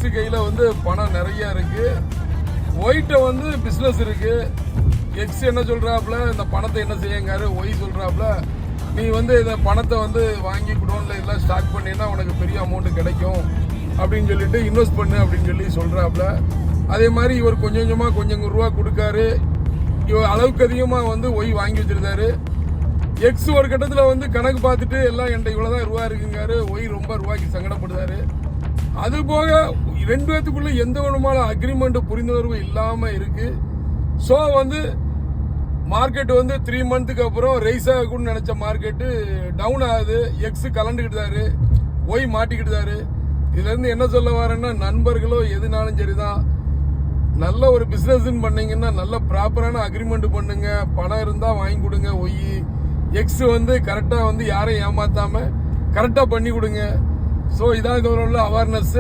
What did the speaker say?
X கையில வந்து பணம் நிறைய இருக்கு, ஒயிட்ட வந்து பிசினஸ் இருக்கு. எக்ஸ் என்ன சொல்றாப்ல, இந்த பணத்தை என்ன செய்யுங்காரு. ஒய் சொல்றாப்ல, நீ வந்து இந்த பணத்தை வந்து வாங்கி குடோன்ல எல்லாம் ஸ்டாக் பண்ணினா உனக்கு பெரிய அமௌண்ட் கிடைக்கும் அப்படின்னு சொல்லிட்டு இன்வெஸ்ட் பண்ணு அப்படின்னு சொல்லி சொல்றாப்ல. அதே மாதிரி இவர் கொஞ்சம் கொஞ்சம் ரூபா கொடுக்காரு. இவர் அளவுக்கு அதிகமா வந்து ஒய் வாங்கி வச்சிருந்தாரு. எக்ஸ் ஒரு கட்டத்தில் வந்து கணக்கு பார்த்துட்டு எல்லாம் என்கிட்ட இவ்வளவுதான் ரூபா இருக்குங்காரு. ஒய் ரொம்ப ரூபாய்க்கு சங்கடப்படுதாரு. அது போக ரெண்டு பேத்துக்குள்ள எந்த விதமான அக்ரிமெண்ட் புரிந்துணர்வு இல்லாம இருக்கு. ஸோ வந்து மார்க்கெட் வந்து 3 மந்த்துக்கு அப்புறம் ரைஸ் ஆகும்னு நினைச்ச மார்க்கெட்டு டவுன் ஆகுது. எக்ஸ் கலண்டுக்கிட்டாரு, ஒய் மாட்டிக்கிட்டாரு. இதுல இருந்து என்ன சொல்ல வரேன்னா, நண்பர்களோ எதுனாலும் சரிதான், நல்ல ஒரு பிசினஸ் பண்ணீங்கன்னா நல்ல ப்ராப்பரான அக்ரிமெண்ட் பண்ணுங்க. பணம் இருந்தா வாங்கி கொடுங்க. ஒய் எக்ஸ் வந்து கரெக்டா வந்து யாரையும் ஏமாத்தாம கரெக்டா பண்ணி கொடுங்க. ஸோ இதான் இதோட உள்ள அவேர்னஸ்.